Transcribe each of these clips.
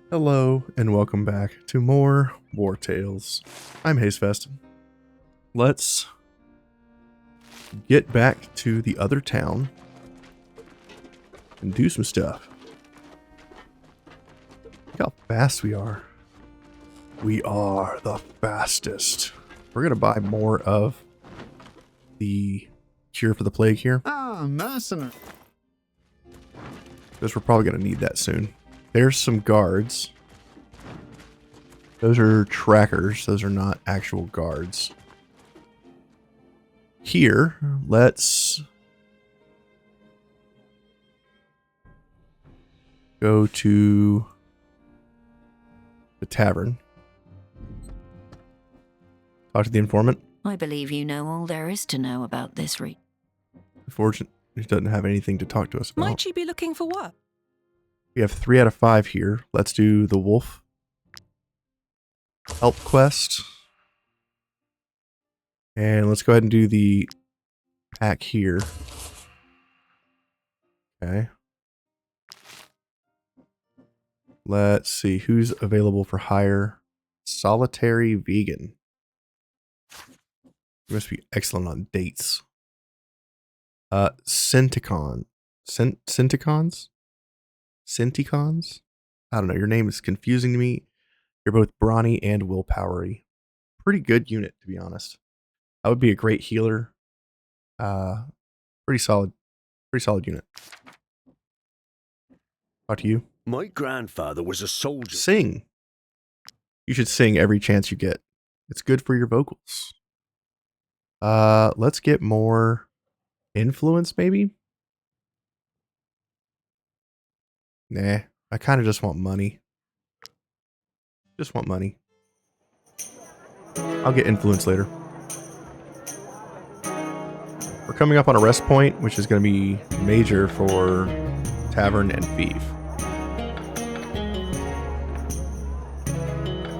Hello and welcome back to more Wartales. I'm Hazefest. Let's get back to the other town and do some stuff. Look how fast we are. We are the fastest. We're going to buy more of the cure for the plague here. Ah, mercenary. Because we're probably going to need that soon. There's some guards. Those are trackers. Those are not actual guards. Here, let's go to the tavern. Talk to the informant. I believe you know all there is to know about this region. Unfortunately, he doesn't have anything to talk to us about. Might she be looking for work? We have 3 out of 5 here. Let's do the wolf help quest. And let's go ahead and do the pack here. Okay. Let's see who's available for hire. Solitary vegan. You must be excellent on dates. Centicons? Centicons? I don't know. Your name is confusing to me. You're both brawny and willpowery. Pretty good unit, to be honest. I would be a great healer. Pretty solid unit. Talk to you. My grandfather was a soldier. Sing. You should sing every chance you get. It's good for your vocals. Let's get more influence, maybe? Nah, I kind of just want money. Just want money. I'll get influence later. We're coming up on a rest point, which is going to be major for Tavern and Thief.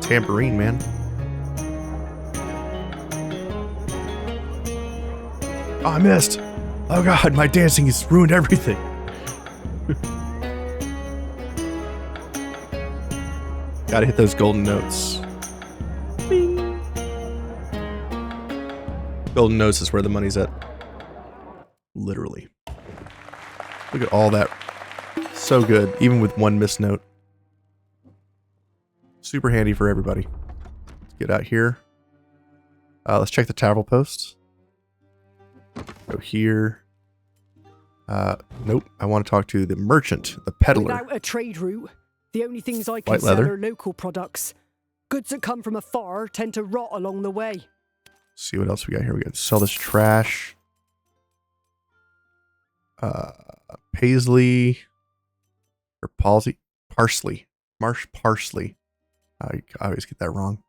Tambourine, man. Oh, I missed. Oh god, my dancing has ruined everything. Gotta hit those golden notes. Bing. Golden notes is where the money's at. Literally. Look at all that. So good, even with one missed note. Super handy for everybody. Let's get out here. Let's check the travel posts. Go here. Nope. I want to talk to the merchant, the peddler. Without a trade route, the only things I can White sell leather. are local products. Goods that come from afar tend to rot along the way. See what else we got here. We got to sell this trash. Paisley or parsley. Marsh parsley. I always get that wrong.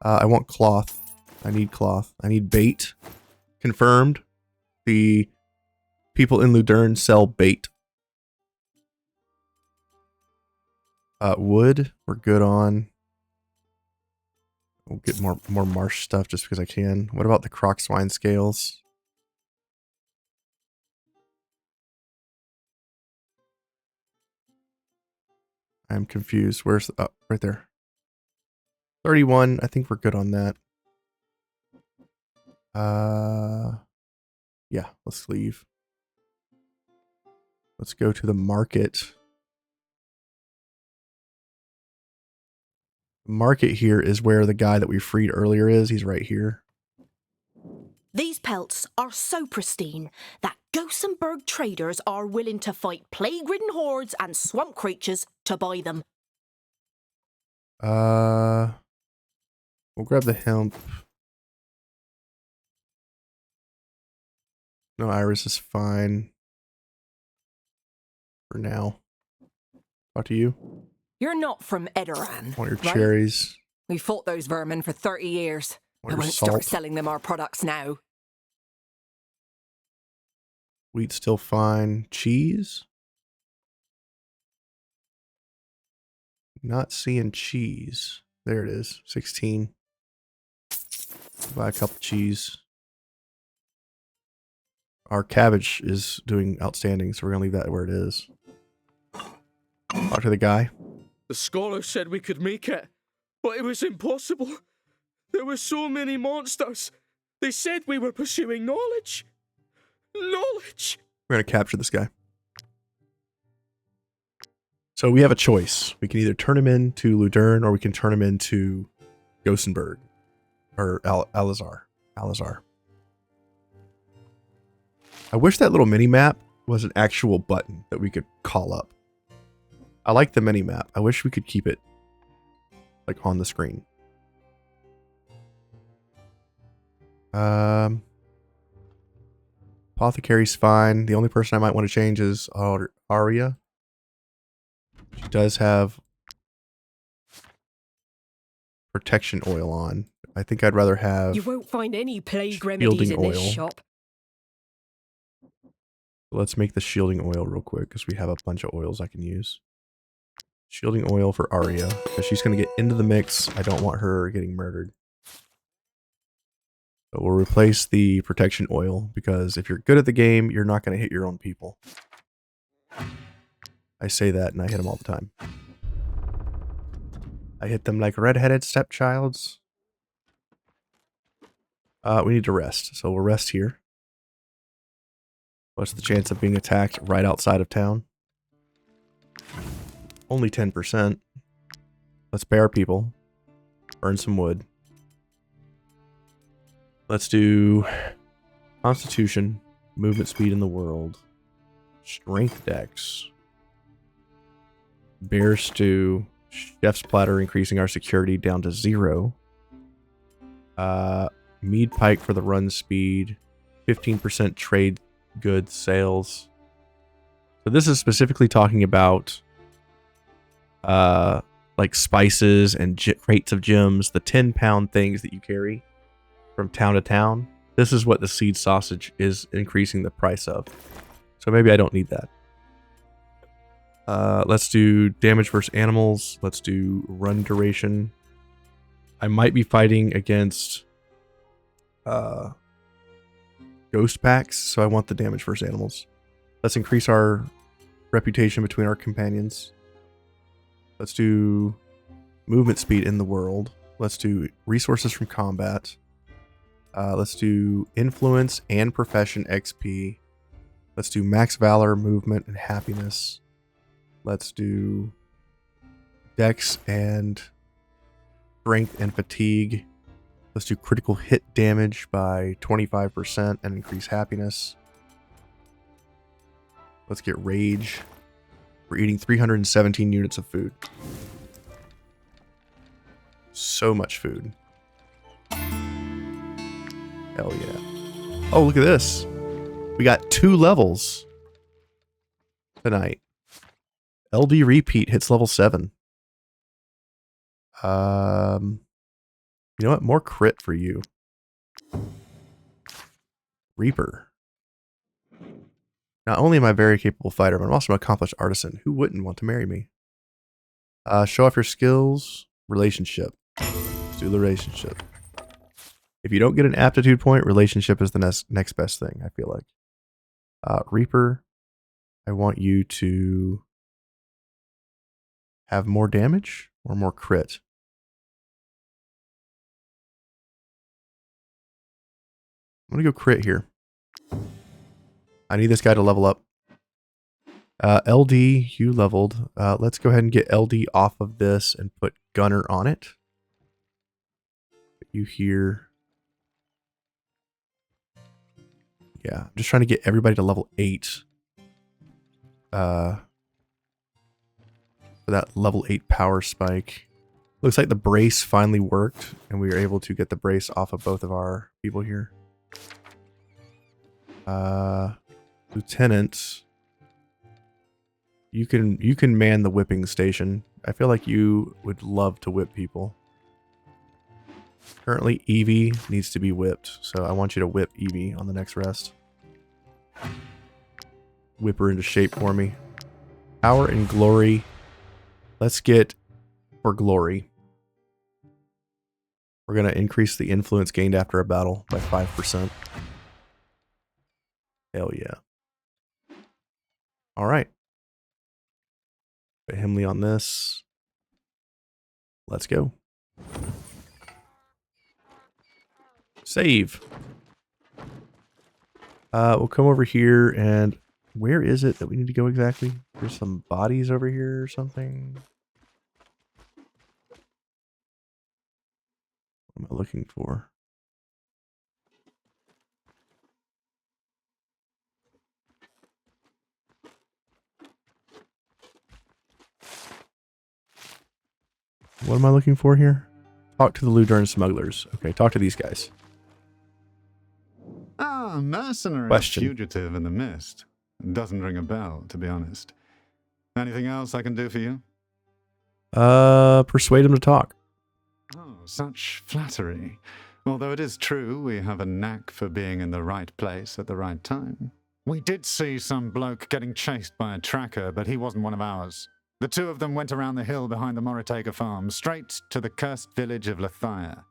I want cloth. I need cloth. I need bait. Confirmed. The people in Ludern sell bait. Wood, we're good on. We'll get more marsh stuff just because I can. What about the croc swine scales? I'm confused. Where's the... Oh, right there. 31. I think we're good on that. Yeah, let's leave. Let's go to the market. The market here is where the guy that we freed earlier is. He's right here. These pelts are so pristine that Gossenberg traders are willing to fight plague-ridden hordes and swamp creatures to buy them. We'll grab the hemp. No, iris is fine. For now. Talk to you. You're not from Edoran, Want your right? cherries. We fought those vermin for 30 years. Want I your won't start salt. selling them our products now. Wheat still fine. Cheese? Not seeing cheese. There it is. 16. Buy a cup of cheese. Our cabbage is doing outstanding, so we're going to leave that where it is. Talk to the guy. The scholars said we could make it, but it was impossible. There were so many monsters. They said we were pursuing knowledge. Knowledge! We're going to capture this guy. So we have a choice. We can either turn him into Ludern or we can turn him into Gossenberg. Or Alizar. I wish that little mini-map was an actual button that we could call up. I like the mini-map. I wish we could keep it like on the screen. Apothecary's fine. The only person I might want to change is Arya. She does have protection oil on. I think I'd rather have You won't find any plague remedies in this oil. shop. Let's make the shielding oil real quick because we have a bunch of oils I can use. Shielding oil for Arya because she's going to get into the mix. I don't want her getting murdered. So we'll replace the protection oil because if you're good at the game, you're not going to hit your own people. I say that and I hit them all the time. I hit them like redheaded stepchilds. We need to rest, so we'll rest here. What's the chance of being attacked right outside of town? Only 10%. Let's pay our people. Burn some wood. Let's do Constitution, movement speed in the world, strength dex, bear stew, chef's platter, increasing our security down to 0. Mead pike for the run speed, 15% trade goods sales. So this is specifically talking about like spices and crates of gems, the 10-pound things that you carry from town to town. This is what the seed sausage is increasing the price of. So maybe I don't need that. Let's do damage versus animals. Let's do run duration. I might be fighting against ghost packs, so I want the damage versus animals. Let's increase our reputation between our companions. Let's do movement speed in the world. Let's do resources from combat. Let's do influence and profession XP. Let's do max valor, movement, and happiness. Let's do dex and strength and fatigue. Let's do critical hit damage by 25% and increase happiness. Let's get rage. We're eating 317 units of food. So much food. Hell yeah. Oh, look at this. We got 2 levels tonight. LD repeat hits level 7. You know what? More crit for you. Reaper. Not only am I a very capable fighter, but I'm also an accomplished artisan. Who wouldn't want to marry me? Show off your skills. Relationship. Let's do the relationship. If you don't get an aptitude point, relationship is the next best thing, I feel like. Reaper, I want you to have more damage or more crit. I'm going to go crit here. I need this guy to level up. LD, you leveled. Let's go ahead and get LD off of this and put Gunner on it. Put you here. Yeah, I'm just trying to get everybody to level 8. For that level 8 power spike. Looks like the brace finally worked, and we were able to get the brace off of both of our people here. Lieutenant, you can man the whipping station. I feel like you would love to whip people. Currently, Evie needs to be whipped, so I want you to whip Evie on the next rest. Whip her into shape for me. Power and glory. Let's get for glory. We're going to increase the influence gained after a battle by 5%. Hell yeah. Alright. Put Himley on this. Let's go. Save. We'll come over here and where is it that we need to go exactly? There's some bodies over here or something. What am I looking for? What am I looking for here? Talk to the Edoranian smugglers. Okay, talk to these guys. Ah, mercenary Question. fugitive in the mist. Doesn't ring a bell, to be honest. Anything else I can do for you? Persuade him to talk. Oh, such flattery. Although it is true we have a knack for being in the right place at the right time. We did see some bloke getting chased by a tracker, but he wasn't one of ours. The two of them went around the hill behind the Moritega farm, straight to the cursed village of Lethia.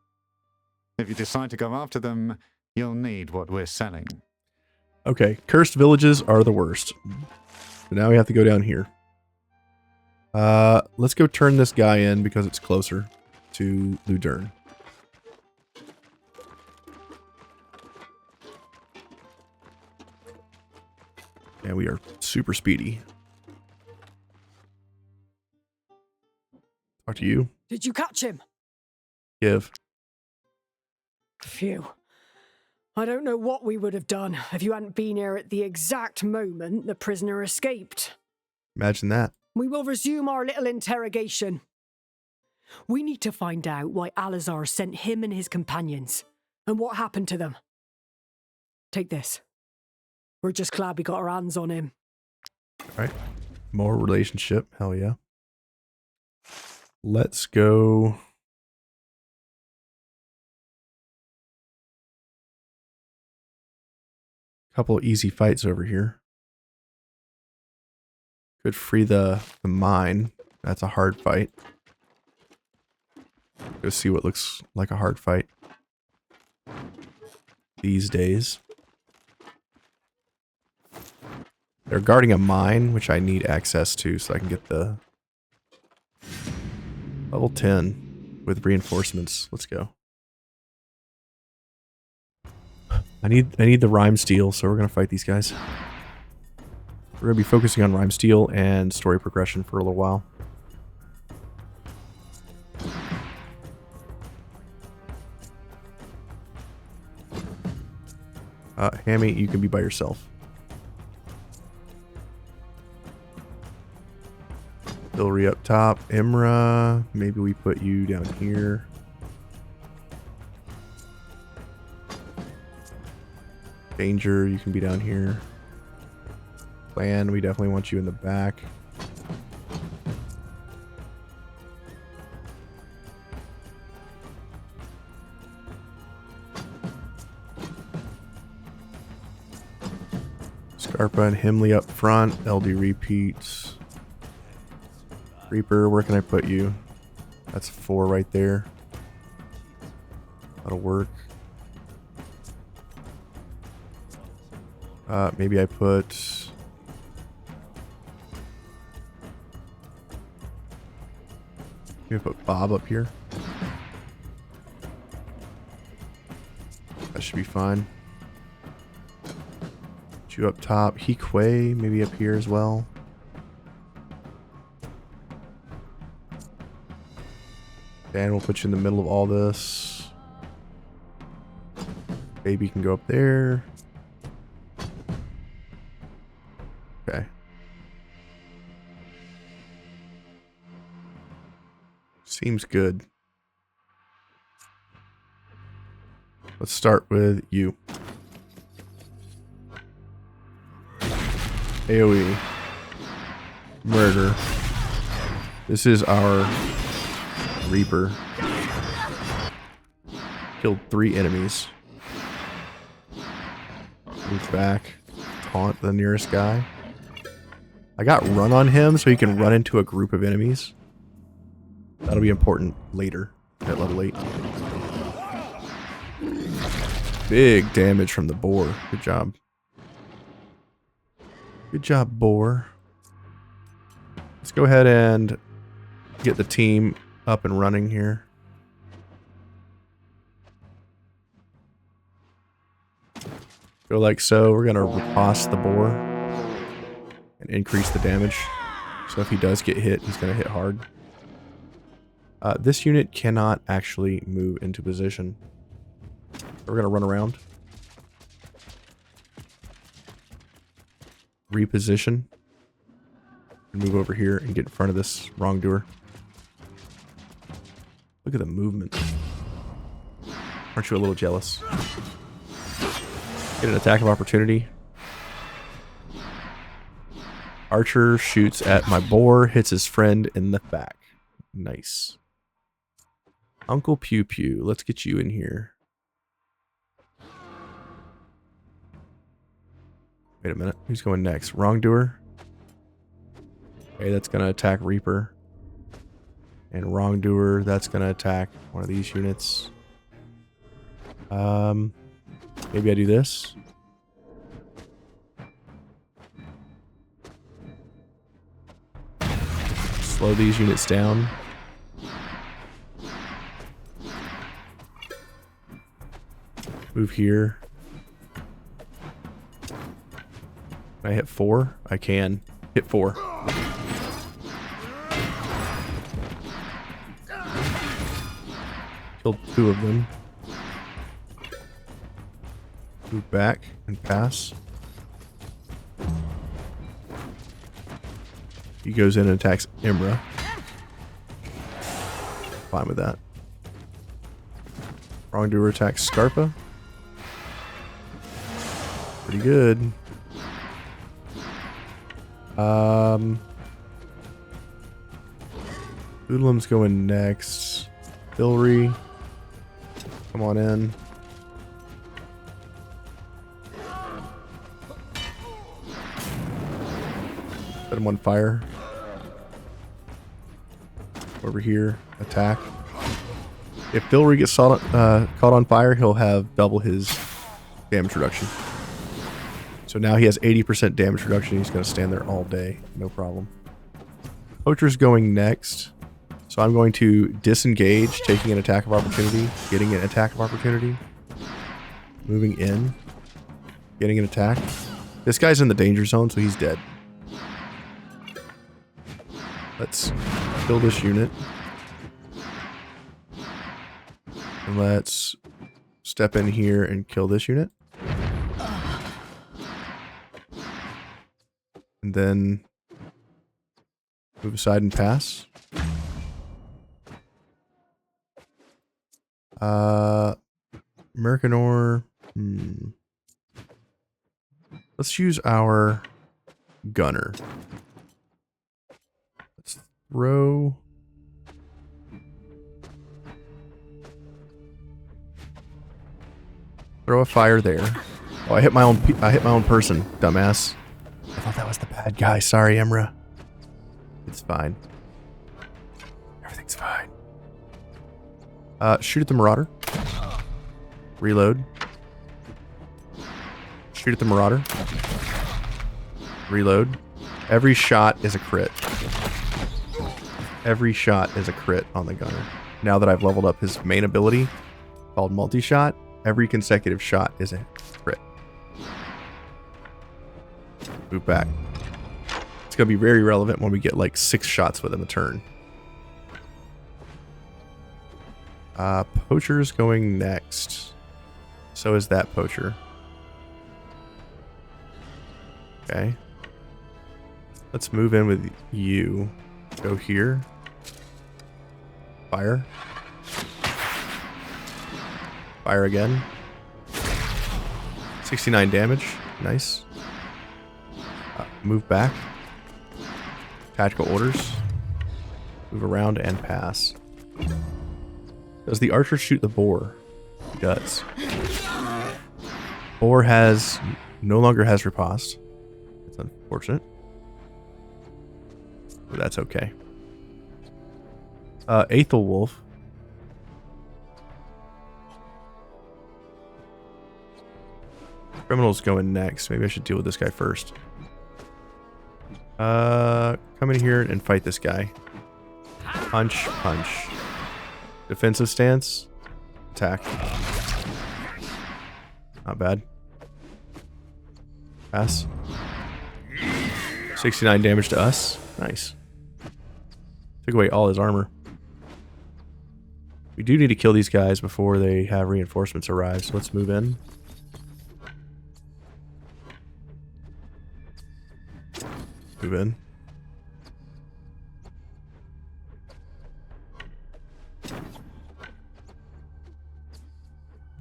If you decide to go after them, you'll need what we're selling. Okay, cursed villages are the worst. So now we have to go down here. Let's go turn this guy in because it's closer to Edoranian. And we are super speedy. Talk to you. Did you catch him? Give. Phew. I don't know what we would have done if you hadn't been here at the exact moment the prisoner escaped. Imagine that. We will resume our little interrogation. We need to find out why Alazar sent him and his companions, and what happened to them. Take this. We're just glad we got our hands on him. All right. More relationship. Hell yeah. Let's go. Couple of easy fights over here. Could free the mine. That's a hard fight. Go see what looks like a hard fight these days. They're guarding a mine, which I need access to so I can get the level 10 with reinforcements. Let's go. I need the rhyme steel, so we're gonna fight these guys. We're gonna be focusing on rhyme steel and story progression for a little while. Hammy, you can be by yourself. Hillary up top. Imra, maybe we put you down here. Danger, you can be down here. Plan, we definitely want you in the back. Scarpa and Himley up front. LD repeats. Reaper, where can I put you? That's 4 right there. That'll work. Maybe I put... Maybe I put Bob up here. That should be fine. Put you up top. Hikwe, maybe up here as well. And we'll put you in the middle of all this. Baby can go up there. Okay. Seems good. Let's start with you. AoE. Murder. This is our Reaper. Killed 3 enemies. Move back. Taunt the nearest guy. I got run on him so he can run into a group of enemies. That'll be important later at level 8. Big damage from the boar. Good job. Good job, boar. Let's go ahead and get the team up and running here. Go like so. We're gonna riposte the boar and increase the damage. So if he does get hit, he's gonna hit hard. This unit cannot actually move into position. So we're gonna run around. Reposition. And move over here and get in front of this wrongdoer. Look at the movement. Aren't you a little jealous? Get an attack of opportunity. Archer shoots at my boar, hits his friend in the back. Nice. Uncle Pew Pew, let's get you in here. Wait a minute, who's going next? Wrongdoer. Okay, that's going to attack Reaper. And Wrongdoer, that's going to attack one of these units. Maybe I do this. Slow these units down. Move here. Can I hit 4? I can. Hit 4. Killed 2 of them. Move back and pass. He goes in and attacks Imra. Fine with that. Wrongdoer attacks Scarpa. Pretty good. Hoodlum's going next. Filry. Come on in. Set him on fire. Over here. Attack. If Filry gets caught on fire, he'll have double his damage reduction. So now he has 80% damage reduction. He's going to stand there all day. No problem. Poacher's going next. So I'm going to disengage, taking an attack of opportunity, getting an attack of opportunity, moving in, getting an attack. This guy's in the danger zone, so he's dead. Let's kill this unit. And let's step in here and kill this unit. And then move aside and pass. American ore. Let's use our gunner. Let's throw. Throw a fire there. Oh, I hit my own person, dumbass. I thought that was the bad guy. Sorry, Emra. It's fine. Everything's fine. Shoot at the Marauder. Reload. Shoot at the Marauder. Reload. Every shot is a crit. Every shot is a crit on the gunner. Now that I've leveled up his main ability, called multi-shot, every consecutive shot is a crit. Move back. It's going to be very relevant when we get like 6 shots within a turn. Poacher's going next. So is that Poacher. Okay. Let's move in with you. Go here. Fire. Fire again. 69 damage. Nice. Move back. Tactical orders. Move around and pass. Does the archer shoot the boar? He does. Boar no longer has riposte. It's unfortunate. But that's okay. Aethel Wolf. Criminal's going next. Maybe I should deal with this guy first. Come in here and fight this guy. Punch, punch. Defensive stance. Attack. Not bad. Pass. 69 damage to us. Nice. Took away all his armor. We do need to kill these guys before they have reinforcements arrive, so let's move in. Move in.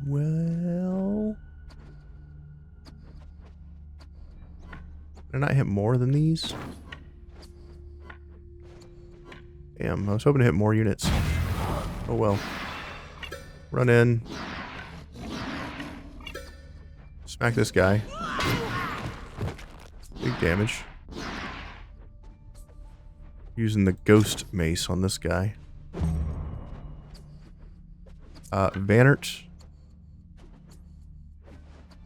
Well... Did I not hit more than these? Damn, I was hoping to hit more units. Oh well. Run in. Smack this guy. Big damage. Using the ghost mace on this guy. Bandit.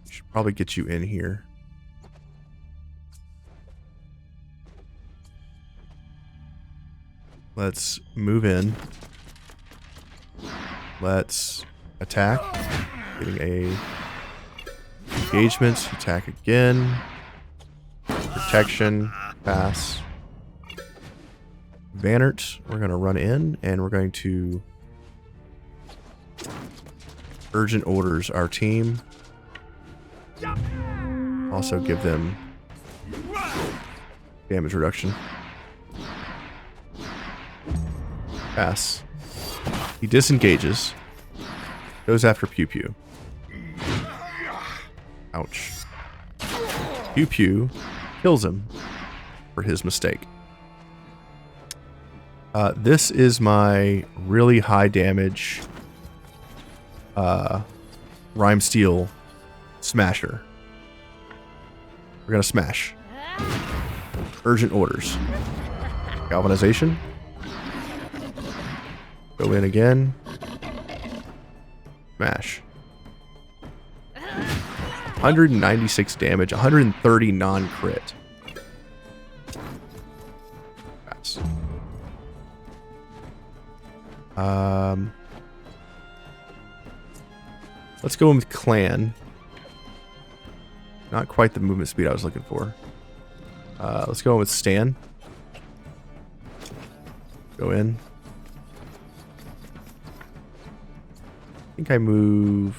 Should probably get you in here. Let's move in. Let's attack. Getting a engagement. Attack again. Protection. Pass. Bandit. We're going to run in and we're going to urgent orders our team. Also give them damage reduction. Pass. He disengages. Goes after Pew Pew. Ouch. Pew Pew kills him for his mistake. This is my really high damage Rhyme Steel Smasher. We're gonna smash. Urgent orders. Galvanization. Go in again. Smash. 196 damage, 130 non-crit. Pass. Let's go in with Clan. Not quite the movement speed I was looking for. Let's go in with Stan. Go in. I think I move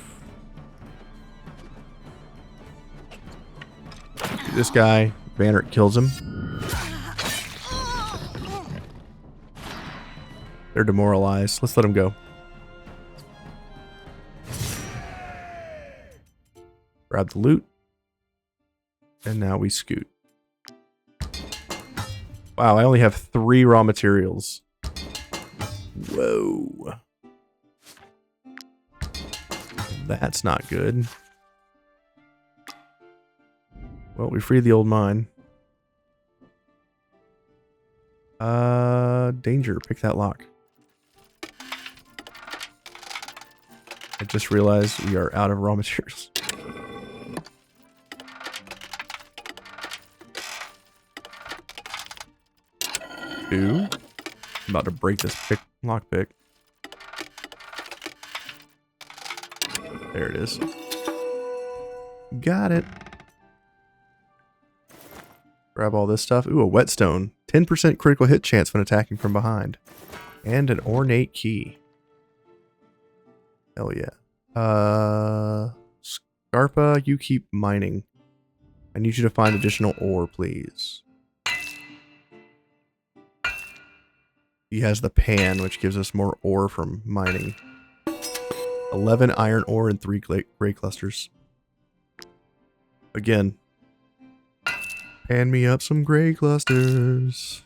this guy. Bandit kills him. They're demoralized. Let's let them go. Grab the loot. And now we scoot. Wow, I only have 3 raw materials. Whoa. That's not good. Well, we freed the old mine. Danger. Pick that lock. I just realized we are out of raw materials. I'm about to break this lockpick. There it is. Got it. Grab all this stuff. Ooh, a whetstone. 10% critical hit chance when attacking from behind. And an ornate key. Hell yeah. Scarpa, you keep mining. I need you to find additional ore, please. He has the pan, which gives us more ore from mining. 11 iron ore and 3 gray clusters. Again. Pan me up some gray clusters.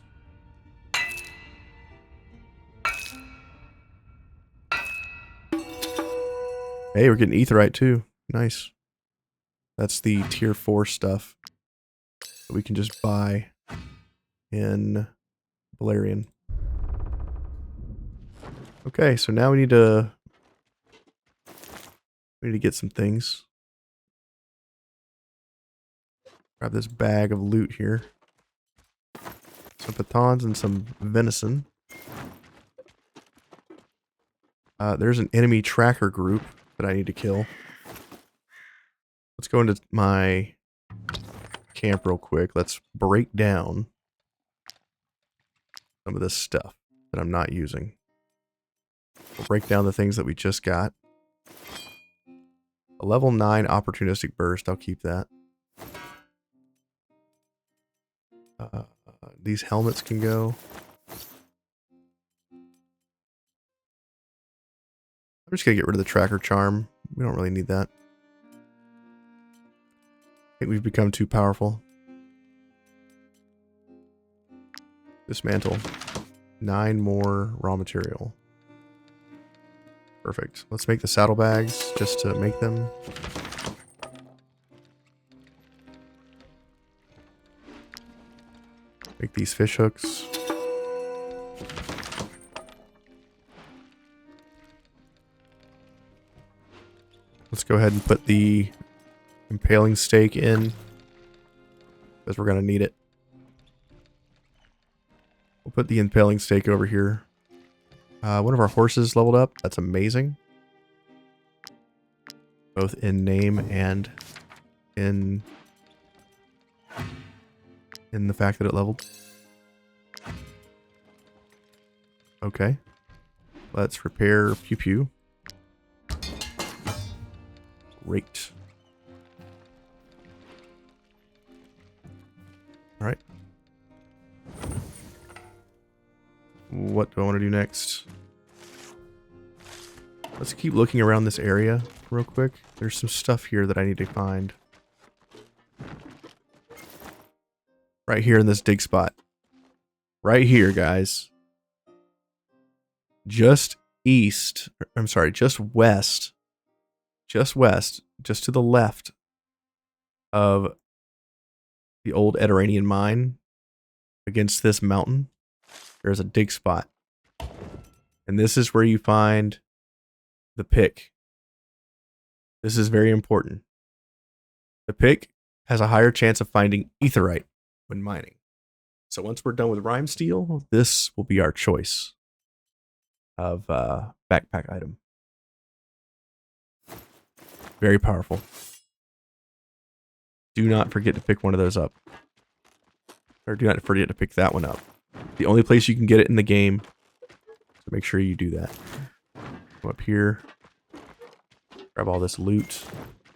Hey, we're getting aetherite too. Nice. That's the tier 4 stuff that we can just buy in Valerian. Okay, so now we need to get some things. Grab this bag of loot here. Some pitons and some venison. There's an enemy tracker group that I need to kill. Let's go into my camp real quick. Let's break down some of this stuff that I'm not using. We'll break down the things that we just got. A level 9 opportunistic burst. I'll keep that. These helmets can go. I'm just going to get rid of the tracker charm. We don't really need that. I think we've become too powerful. Dismantle. 9 more raw material. Perfect. Let's make the saddlebags just to make them. Make these fish hooks. Let's go ahead and put the impaling stake in, because we're going to need it. We'll put the impaling stake over here. One of our horses leveled up. That's amazing. Both in name and in the fact that it leveled. Okay. Let's repair Pew Pew. Great. Alright. What do I want to do next? Let's keep looking around this area real quick. There's some stuff here that I need to find. Right here in this dig spot. Right here, guys. Just east. I'm sorry, just west. Just west. Just to the left of the old Edoranian mine. Against this mountain. There's a dig spot. And this is where you find the pick. This is very important. The pick has a higher chance of finding aetherite when mining. So once we're done with rime steel, this will be our choice of backpack item. Very powerful. Do not forget to pick one of those up. Or do not forget to pick that one up. The only place you can get it in the game. So make sure you do that. Come up here. Grab all this loot.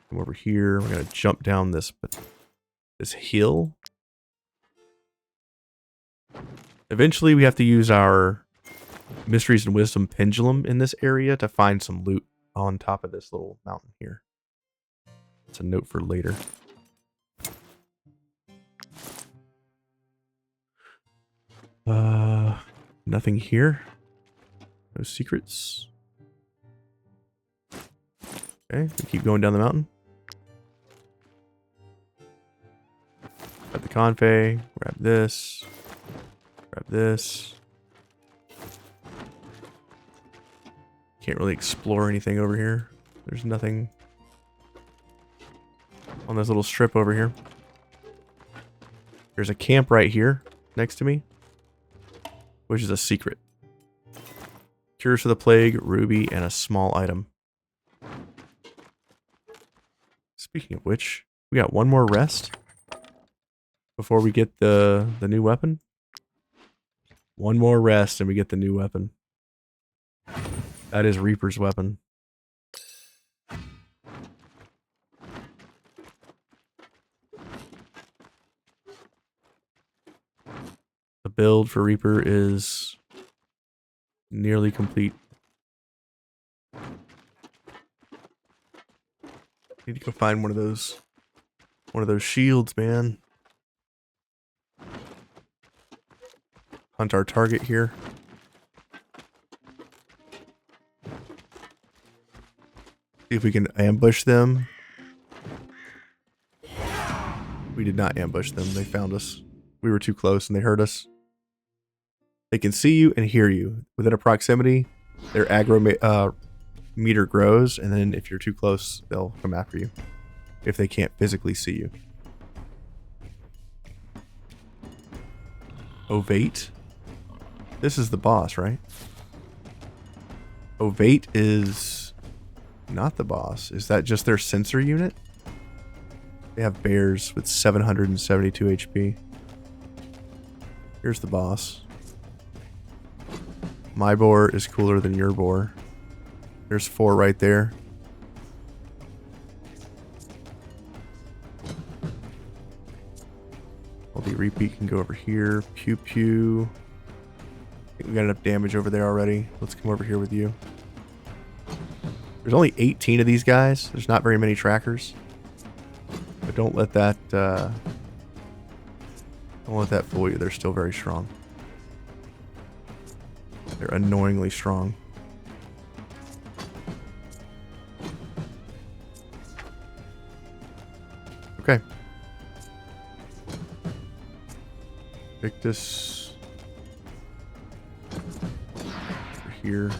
Come over here. We're going to jump down this hill. Eventually we have to use our Mysteries and Wisdom pendulum in this area to find some loot on top of this little mountain here. It's a note for later. Nothing here. No secrets. Okay, we keep going down the mountain. Grab the confay, grab this, grab this. Can't really explore anything over here. There's nothing on this little strip over here. There's a camp right here next to me, which is a secret. Cures for the plague, ruby, and a small item. Speaking of which, we got one more rest before we get the new weapon. One more rest and we get the new weapon. That is Reaper's weapon. The build for Reaper is nearly complete. Need to go find one of those shields, man. Hunt our target here. See if we can ambush them. We did not ambush them. They found us. We were too close and they heard us. They can see you and hear you. Within a proximity, their aggro meter grows, and then if you're too close, they'll come after you. If they can't physically see you. Ovate. This is the boss, right? Ovate is not the boss. Is that just their sensor unit? They have bears with 772 HP. Here's the boss. My boar is cooler than your boar. There's 4 right there. Well, the repeat can go over here. Pew pew. I think we got enough damage over there already. Let's come over here with you. There's only 18 of these guys. There's not very many trackers. But don't let that fool you. They're still very strong. They're annoyingly strong. Okay. Victus. Over here.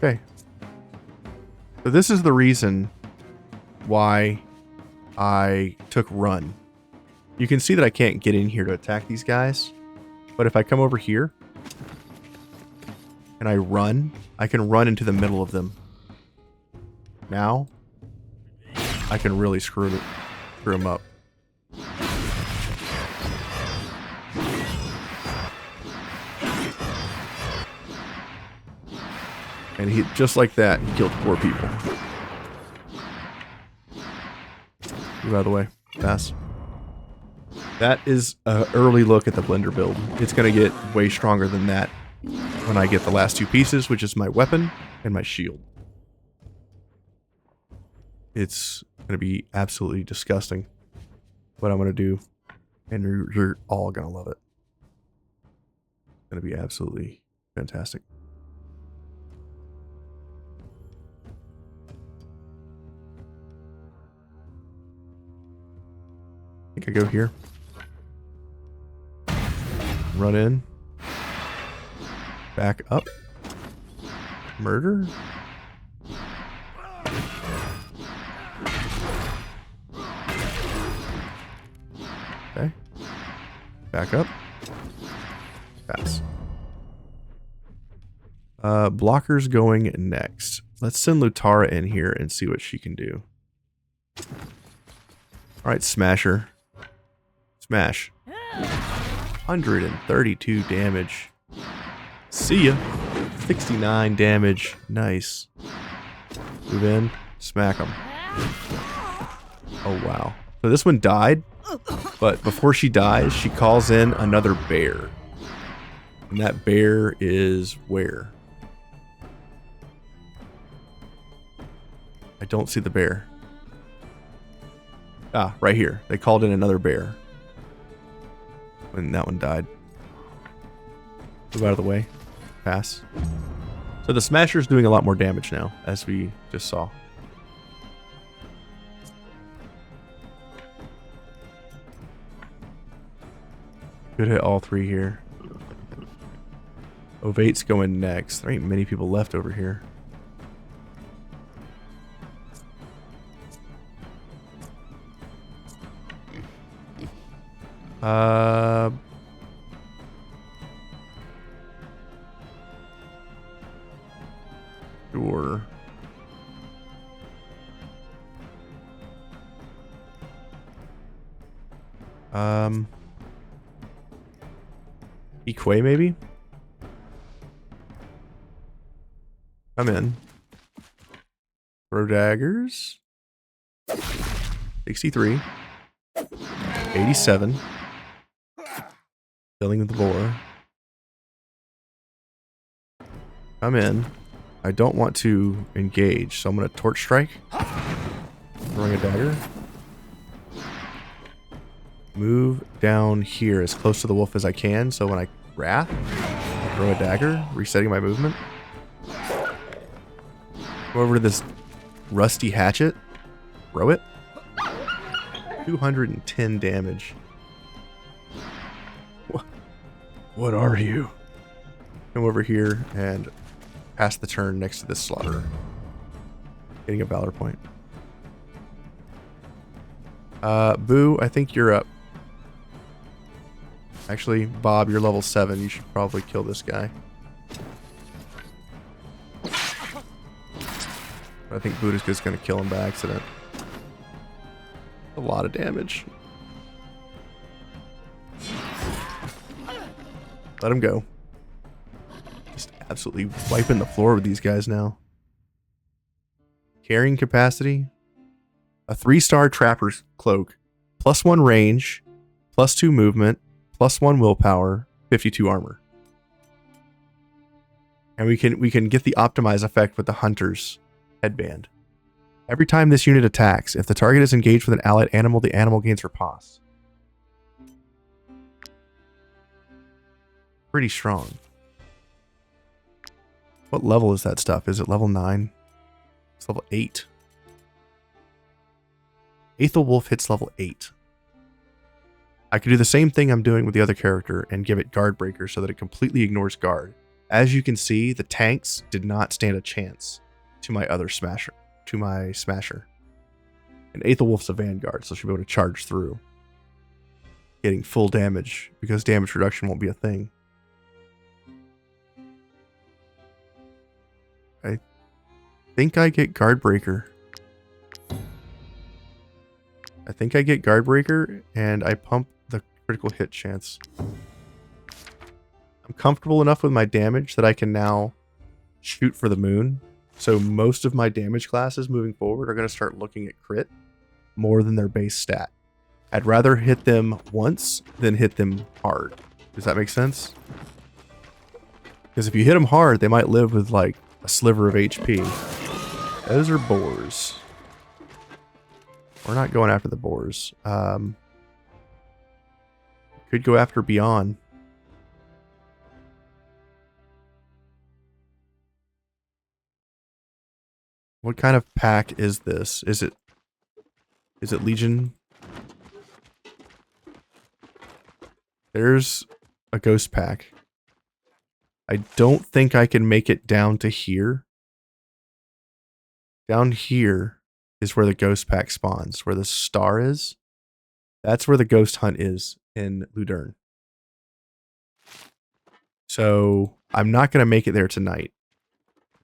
Okay. So this is the reason why I took run. You can see that I can't get in here to attack these guys. But if I come over here and I run, I can run into the middle of them. Now, I can really screw them up. And he, just like that, he killed 4 people. Move out of the way. Pass. That is an early look at the blender build. It's going to get way stronger than that when I get the last 2 pieces, which is my weapon and my shield. It's going to be absolutely disgusting what I'm going to do. And you're all going to love it. It's going to be absolutely fantastic. I think I go here. Run in. Back up. Murder. Okay. Back up. Pass. Blocker's going next. Let's send Lutara in here and see what she can do. Alright, Smasher. Smash. 132 damage. See ya. 69 damage. Nice. Move in. Smack him. Oh, wow. So this one died. But before she dies, she calls in another bear. And that bear is where? I don't see the bear. Ah, right here. They called in another bear. When that one died. Move out of the way. Pass. So the Smasher's doing a lot more damage now, as we just saw. Could hit all 3 here. Ovate's going next. There ain't many people left over here. Sure. Equay maybe? Come in. Throw daggers. 63. 87. Killing with the boar. Come in. I don't want to engage, so I'm going to torch strike. Throwing a dagger. Move down here as close to the wolf as I can, so when I wrath, I'll throw a dagger, resetting my movement. Go over to this rusty hatchet. Throw it. 210 damage. What are you? Come over here and pass the turn next to this slaughterer. Getting a valor point. Boo, I think you're up. Actually, Bob, you're level 7. You should probably kill this guy. But I think Boudica's going to kill him by accident. A lot of damage. Let him go. Just absolutely wiping the floor with these guys now. Carrying capacity. A 3-star trapper's cloak. +1 range. +2 movement. +1 willpower. 52 armor. And we can get the optimize effect with the hunter's headband. Every time this unit attacks, if the target is engaged with an allied animal, the animal gains riposte. Pretty strong. What level is that stuff? Is it level 9? It's level 8. Aethelwolf hits level 8. I could do the same thing I'm doing with the other character and give it guard breaker so that it completely ignores guard. As you can see, the tanks did not stand a chance to my other smasher. To my smasher. And Aethelwolf's a vanguard, so she'll be able to charge through. Getting full damage, because damage reduction won't be a thing. I think I get guard breaker. I think I get guard breaker, and I pump the critical hit chance. I'm comfortable enough with my damage that I can now shoot for the moon. So most of my damage classes moving forward are going to start looking at crit more than their base stat. I'd rather hit them once than hit them hard. Does that make sense? Because if you hit them hard, they might live with like a sliver of HP. Those are boars. We're not going after the boars. Could go after Beyond. What kind of pack is this? Is it Legion? There's a ghost pack. I don't think I can make it down to here. Down here is where the ghost pack spawns. Where the star is. That's where the ghost hunt is in Ludern. So I'm not going to make it there tonight.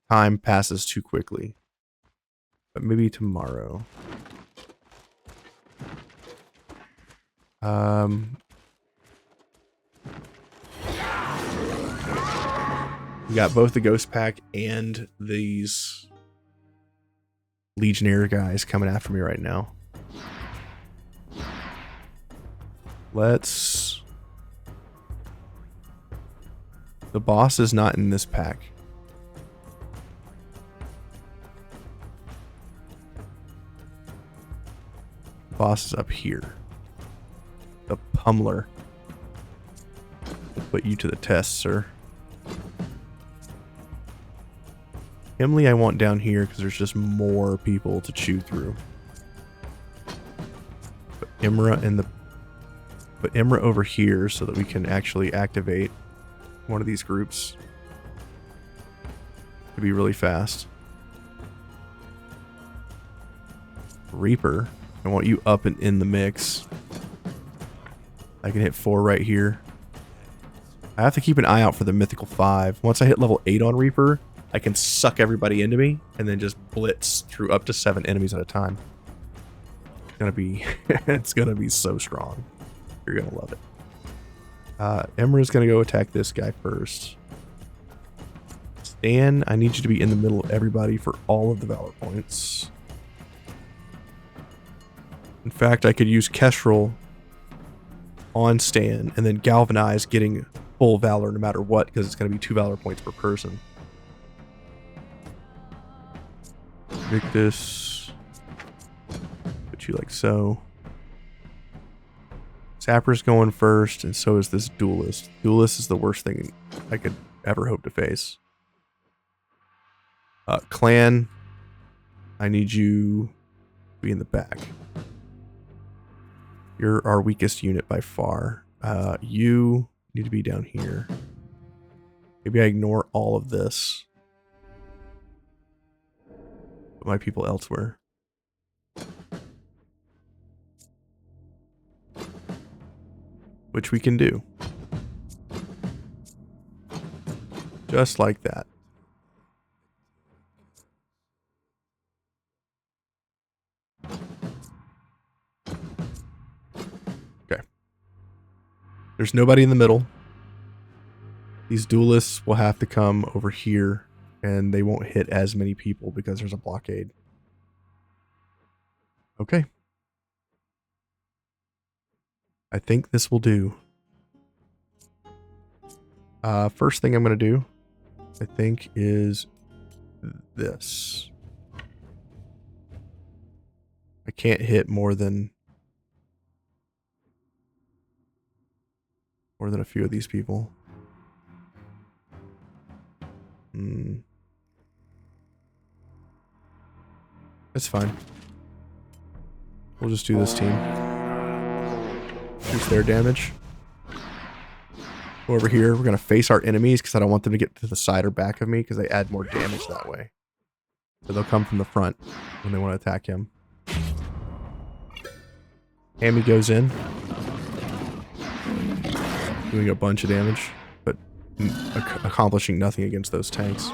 Time passes too quickly. But maybe tomorrow. We got both the ghost pack and these Legionnaire guys coming after me right now. Let's... The boss is not in this pack. The boss is up here. The Pummeler. We'll put you to the test, sir. Himley I want down here because there's just more people to chew through. Put Imra over here so that we can actually activate one of these groups. Could be really fast. Reaper, I want you up and in the mix. I can hit 4 right here. I have to keep an eye out for the mythical 5. Once I hit level 8 on Reaper, I can suck everybody into me and then just blitz through up to 7 enemies at a time. It's gonna be it's gonna be so strong. You're gonna love it. Emra's gonna go attack this guy first. Stan, I need you to be in the middle of everybody for all of the valor points. In fact, I could use Kestrel on Stan and then Galvanize getting full valor no matter what, because it's going to be 2 valor points per person. Victus. Put you like so. Sapper's going first, and so is this Duelist. Duelist is the worst thing I could ever hope to face. Clan, I need you to be in the back. You're our weakest unit by far. You need to be down here. Maybe I ignore all of this. Put my people elsewhere. Which we can do. Just like that. Okay. There's nobody in the middle. These duelists will have to come over here, and they won't hit as many people because there's a blockade. Okay. I think this will do. First thing I'm going to do, I think, is this. I can't hit more than a few of these people. That's fine. We'll just do this team. Here's their damage. Go over here. We're going to face our enemies because I don't want them to get to the side or back of me because they add more damage that way. So they'll come from the front when they want to attack him. Hammy goes in. Doing a bunch of damage, but accomplishing nothing against those tanks.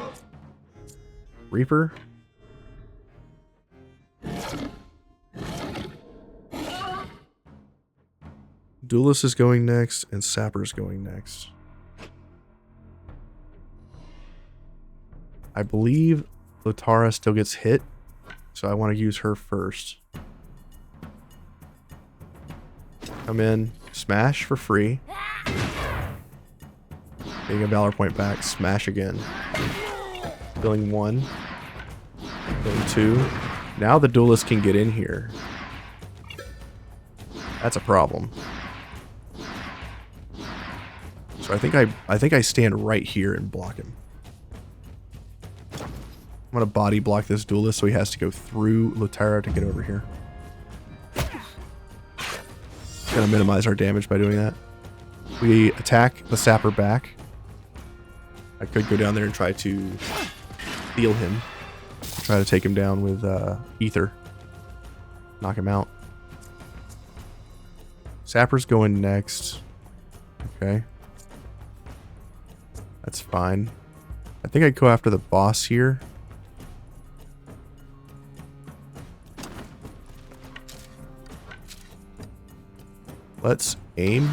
Reaper. Duelist is going next, and Sapper's going next. I believe Lotara still gets hit, so I want to use her first. Come in, smash for free. Getting a Valor point back, smash again. Killing 1. Killing 2. Now the duelist can get in here. That's a problem. So I think I stand right here and block him. I'm gonna body block this duelist so he has to go through Lotara to get over here. Gonna minimize our damage by doing that. We attack the Sapper back. I could go down there and try to steal him. Try to take him down with ether. Knock him out. Sapper's going next. Okay. That's fine. I think I'd go after the boss here. Let's aim.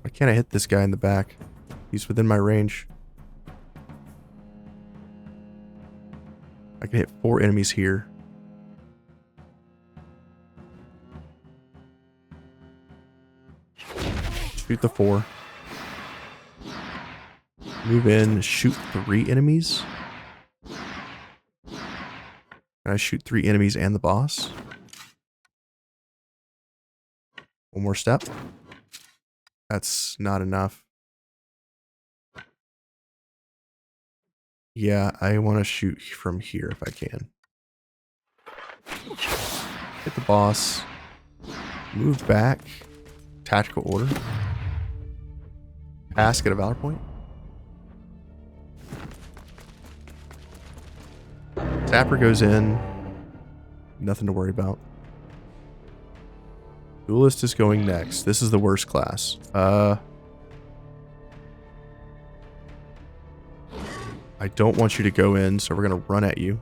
Why can't I hit this guy in the back? He's within my range. I can hit 4 enemies here. Shoot the 4. Move in, shoot 3 enemies. Can I shoot 3 enemies and the boss? One more step. That's not enough. Yeah, I want to shoot from here if I can. Hit the boss. Move back. Tactical order. Pass, get a Valor point. Tapper goes in. Nothing to worry about. Duelist is going next. This is the worst class. I don't want you to go in, so we're going to run at you.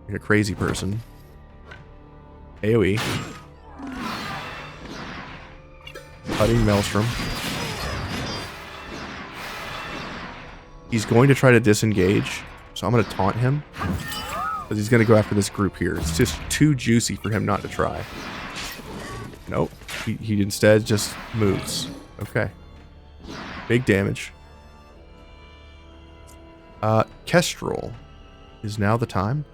Like a crazy person. AoE. Cutting Maelstrom. He's going to try to disengage, so I'm going to taunt him. Because he's going to go after this group here. It's just too juicy for him not to try. Nope. He instead just moves. Okay. Big damage. Kestrel is now the time.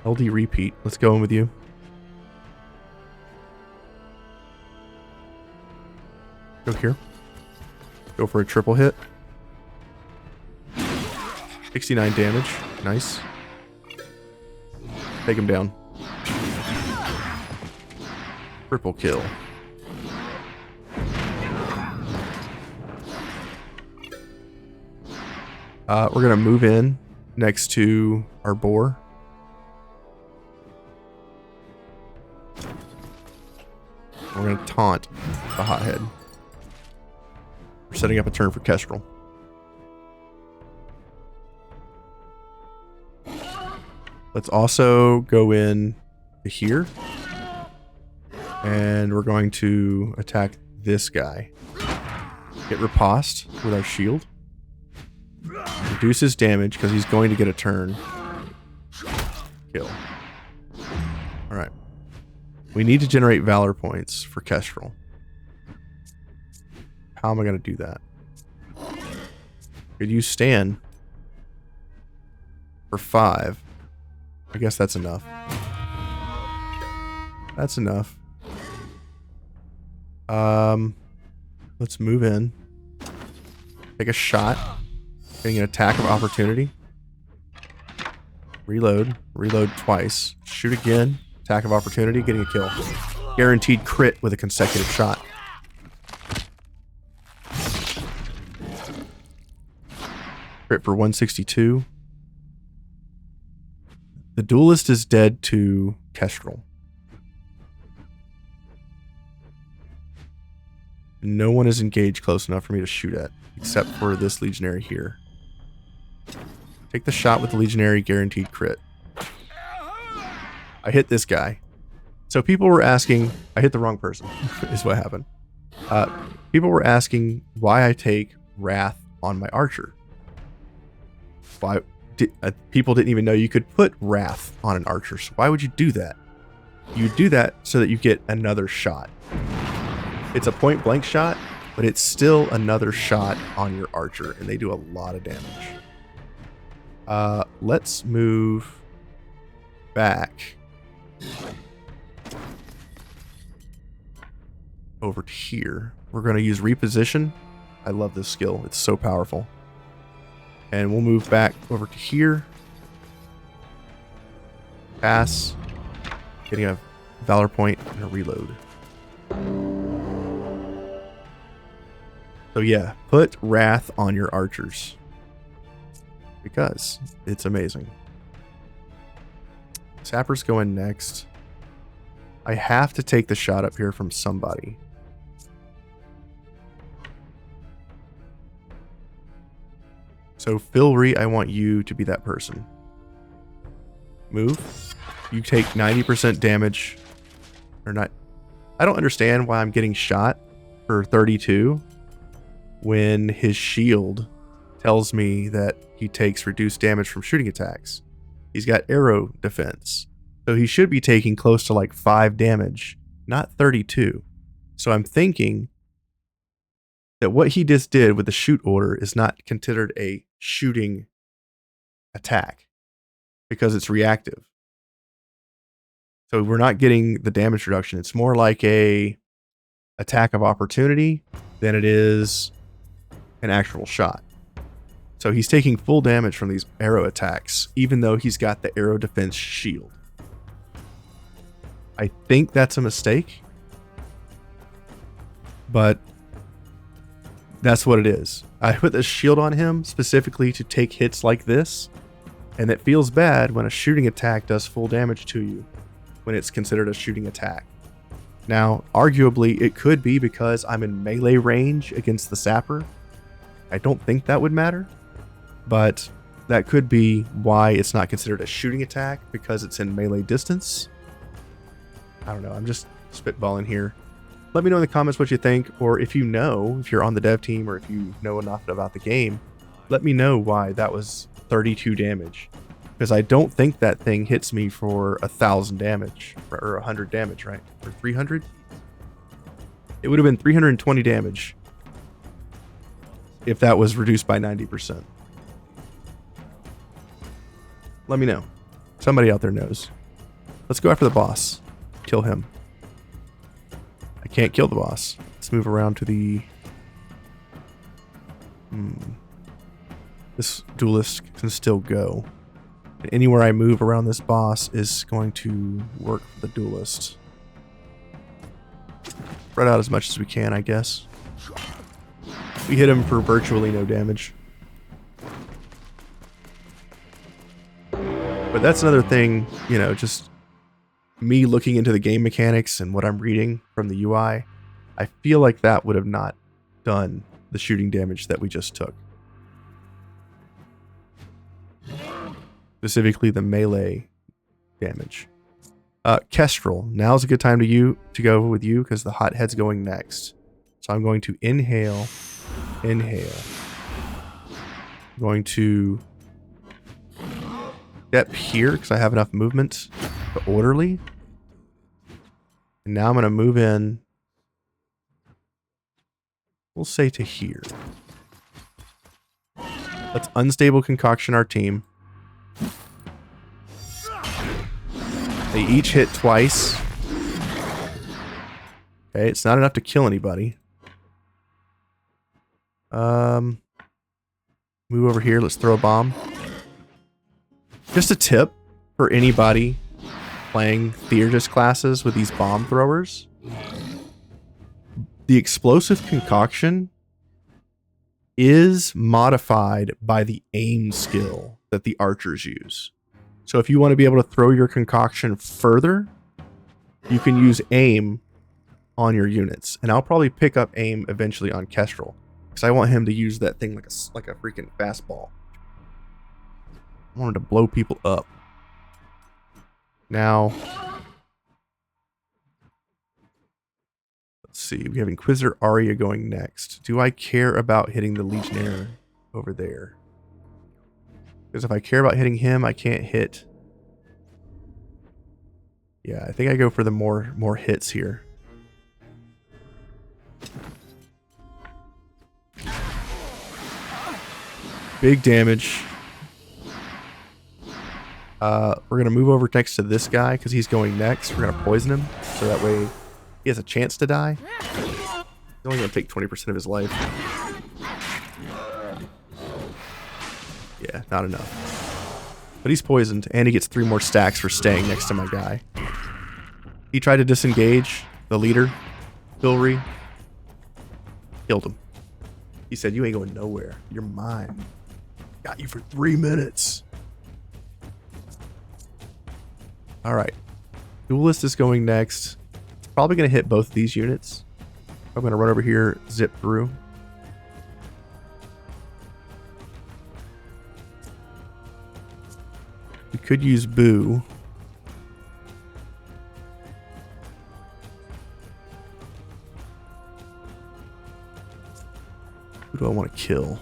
LD repeat. Let's go in with you. Go here. Go for a triple hit. 69 damage. Nice. Take him down. Triple kill. We're gonna move in next to our boar. We're gonna taunt the hothead. We're setting up a turn for Kestrel. Let's also go in to here. And we're going to attack this guy. Get riposte with our shield. Reduce his damage because he's going to get a turn. Kill. Alright. We need to generate Valor points for Kestrel. How am I going to do that? Could use Stan for 5. I guess that's enough. That's enough. Let's move in. Take a shot. Getting an attack of opportunity. Reload. Reload twice. Shoot again. Attack of opportunity. Getting a kill. Guaranteed crit with a consecutive shot. Crit for 162. The duelist is dead to Kestrel. No one is engaged close enough for me to shoot at, except for this legionary here. Take the shot with the legionary, guaranteed crit. I hit this guy. So people were asking, I hit the wrong person, is what happened. People were asking why I take Wrath on my archer. Why? People didn't even know you could put Wrath on an archer, so why would you do that? You do that so that you get another shot. It's a point blank shot, but it's still another shot on your archer, and they do a lot of damage. Let's move back over to here. We're going to use reposition. I love this skill. It's so powerful. And we'll move back over to here. Pass. Getting a Valor point and a reload. So yeah, put Wrath on your archers. Because it's amazing. Sappers go in next. I have to take the shot up here from somebody. So Filry, I want you to be that person. Move. You take 90% damage. Or not. I don't understand why I'm getting shot for 32 when his shield tells me that he takes reduced damage from shooting attacks. He's got arrow defense. So he should be taking close to like 5 damage, not 32. So I'm thinking that what he just did with the shoot order is not considered a shooting attack because it's reactive. So we're not getting the damage reduction. It's more like a attack of opportunity than it is an actual shot. So he's taking full damage from these arrow attacks, even though he's got the arrow defense shield. I think that's a mistake, but that's what it is. I put the shield on him specifically to take hits like this, and it feels bad when a shooting attack does full damage to you when it's considered a shooting attack. Now, arguably, it could be because I'm in melee range against the sapper. I don't think that would matter, but that could be why it's not considered a shooting attack, because it's in melee distance. I don't know, I'm just spitballing here. Let me know in the comments what you think, or if you know, if you're on the dev team, or if you know enough about the game, let me know why that was 32 damage. Because I don't think that thing hits me for 1,000 damage, or 100 damage, right? Or 300? It would have been 320 damage if that was reduced by 90%. Let me know. Somebody out there knows. Let's go after the boss. Kill him. I can't kill the boss. Let's move around to the This duelist can still go. And anywhere I move around this boss is going to work for the duelist. Spread out as much as we can, I guess. We hit him for virtually no damage. But that's another thing, you know, just me looking into the game mechanics and what I'm reading from the UI. I feel like that would have not done the shooting damage that we just took. Specifically the melee damage. Kestrel, now's a good time to go with you because the hothead's going next. So I'm going to inhale. I'm going to step here because I have enough movement to orderly. And now I'm going to move in. We'll say to here. Let's unstable concoction our team. They each hit twice. Okay, it's not enough to kill anybody. Move over here. Let's throw a bomb. Just a tip for anybody playing Theurgist classes with these bomb throwers. The explosive concoction is modified by the aim skill that the archers use. So if you want to be able to throw your concoction further, you can use aim on your units. And I'll probably pick up aim eventually on Kestrel, because I want him to use that thing like a freaking fastball. I want him to blow people up. Now, let's see. We have Inquisitor Arya going next. Do I care about hitting the Legionnaire over there? Because if I care about hitting him, I can't hit. Yeah, I think I go for the more hits here. Big damage. We're going to move over next to this guy because he's going next. We're going to poison him so that way he has a chance to die. He's only going to take 20% of his life. Yeah, not enough. But he's poisoned, and he gets 3 more stacks for staying next to my guy. He tried to disengage the leader, Filry. Killed him. He said, "You ain't going nowhere. You're mine. Got you for 3 minutes." Alright. Duelist is going next. Probably going to hit both of these units. I'm going to run over here, zip through. We could use Boo. Who do I want to kill?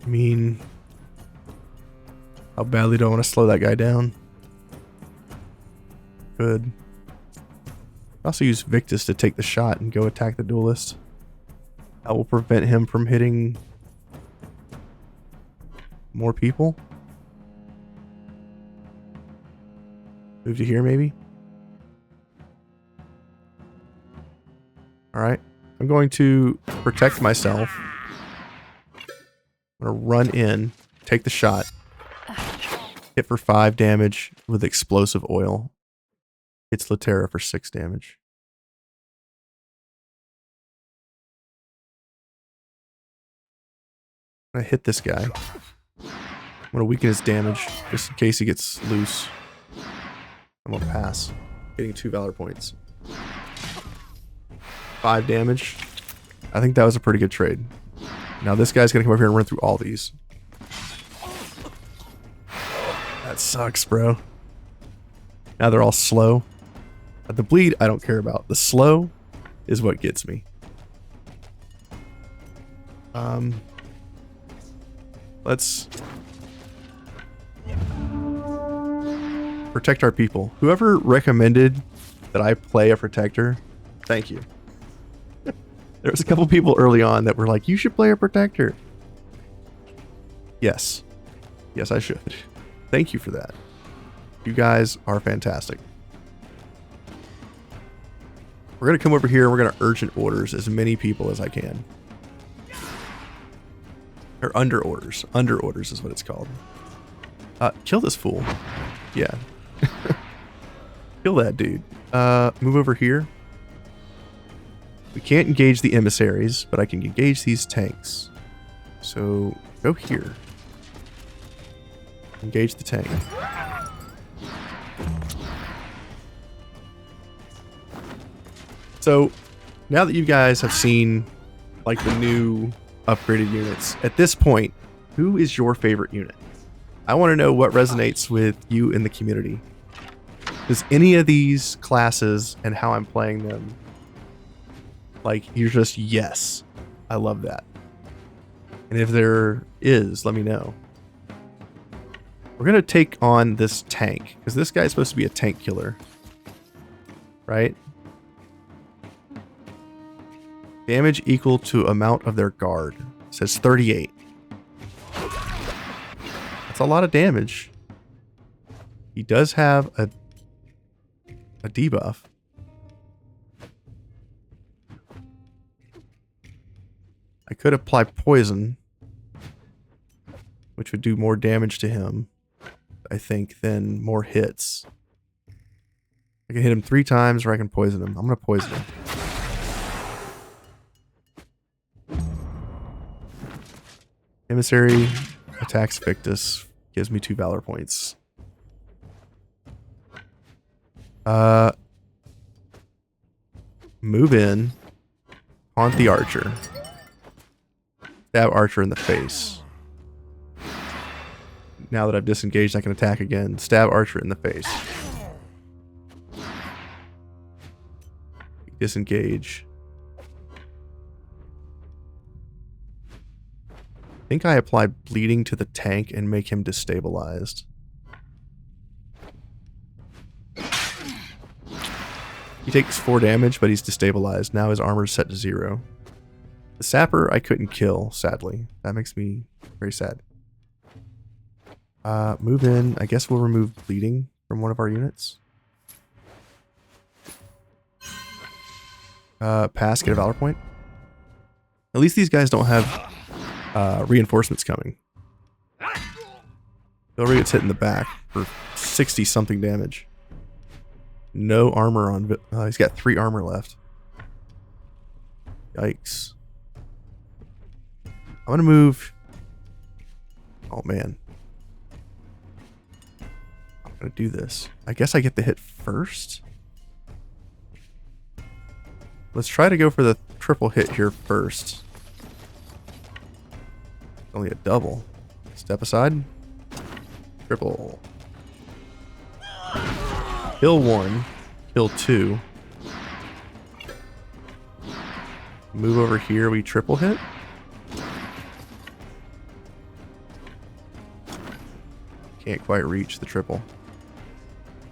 I mean, how badly do I want to slow that guy down? Good. Also use Victus to take the shot and go attack the duelist. That will prevent him from hitting more people. Move to here, maybe. Alright. I'm going to protect myself. I'm going to run in, take the shot. Hit for 5 damage with explosive oil. Hits Laterra for 6 damage. I'm going to hit this guy. I'm going to weaken his damage just in case he gets loose. I'm going to pass. Getting 2 Valor points. 5 damage. I think that was a pretty good trade. Now this guy's going to come over here and run through all these. That sucks, bro. Now they're all slow. The bleed, I don't care about. The slow is what gets me. Let's protect our people. Whoever recommended that I play a protector, thank you. There was a couple people early on that were like, you should play a protector. Yes. Yes, I should. Thank you for that. You guys are fantastic. We're going to come over here and we're going to urgent orders as many people as I can. Or under orders. Under orders is what it's called. Kill this fool. Yeah. Kill that dude. Move over here. We can't engage the emissaries, but I can engage these tanks. So go here. Engage the tank. So now that you guys have seen like the new upgraded units, at this point, who is your favorite unit? I want to know what resonates with you in the community. Does any of these classes and how I'm playing them, like, you're just, yes, I love that. And if there is, let me know. We're going to take on this tank, because this guy's supposed to be a tank killer. Right? Damage equal to amount of their guard. It says 38. That's a lot of damage. He does have a debuff. I could apply poison, which would do more damage to him, I think, than more hits. I can hit him 3 times or I can poison him. I'm going to poison him. Emissary attacks Victus, gives me 2 valor points. Move in, haunt the archer. Stab archer in the face. Now that I've disengaged, I can attack again. Stab archer in the face. Disengage. I think I apply bleeding to the tank and make him destabilized. He takes 4 damage, but he's destabilized. Now his armor's set to 0. The sapper I couldn't kill, sadly. That makes me very sad. Move in. I guess we'll remove bleeding from one of our units. Pass, get a valor point. At least these guys don't have reinforcements coming. Silver gets hit in the back for 60 something damage. No armor on. He's got 3 armor left. Yikes. I'm gonna move. Oh man. I'm gonna do this. I guess I get the hit first. Let's try to go for the triple hit here first. Only a double. Step aside. Triple. Kill 1. Kill 2. Move over here. We triple hit. Can't quite reach the triple.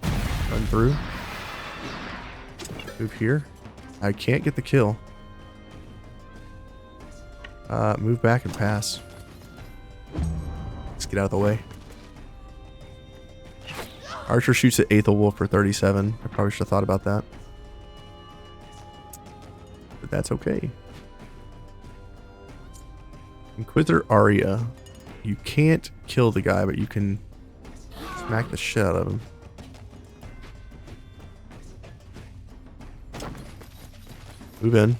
Run through. Move here. I can't get the kill. Move back and pass. Let's get out of the way. Archer shoots at Aethel Wolf for 37. I probably should have thought about that. But that's okay. Inquisitor Arya. You can't kill the guy, but you can smack the shit out of him. Move in.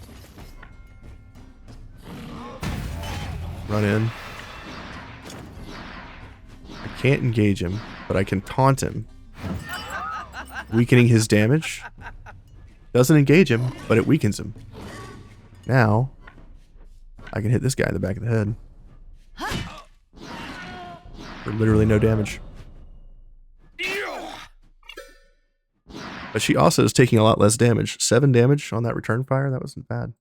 Run in. I can't engage him, but I can taunt him. Weakening his damage. Doesn't engage him, but it weakens him. Now, I can hit this guy in the back of the head. For literally no damage. But she also is taking a lot less damage. 7 damage on that return fire. That wasn't bad.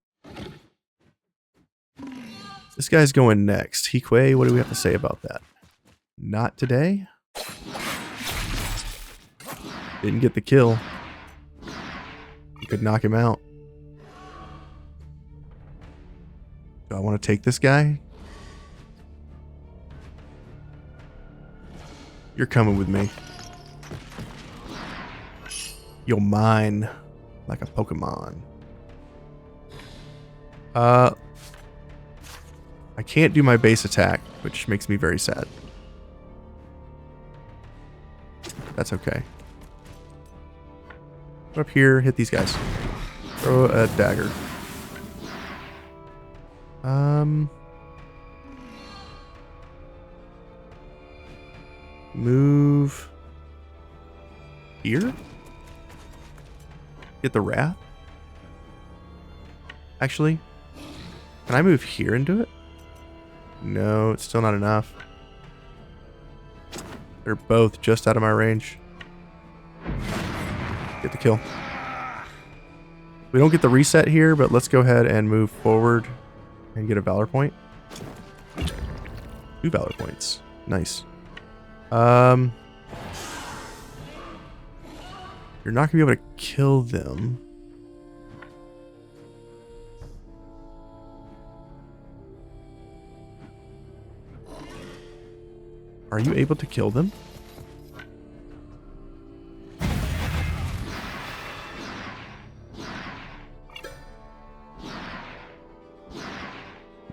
This guy's going next. Hikwe, what do we have to say about that? Not today. Didn't get the kill. You could knock him out. Do I want to take this guy? You're coming with me. You'll mine like a Pokemon. I can't do my base attack, which makes me very sad. That's okay. Go up here, hit these guys. Throw a dagger. Move here. Get the wrath. Actually, can I move here and do it? No, it's still not enough. They're both just out of my range. Get the kill. We don't get the reset here, but let's go ahead and move forward and get a valor point. 2 valor points. Nice. You're not gonna be able to kill them. Are you able to kill them?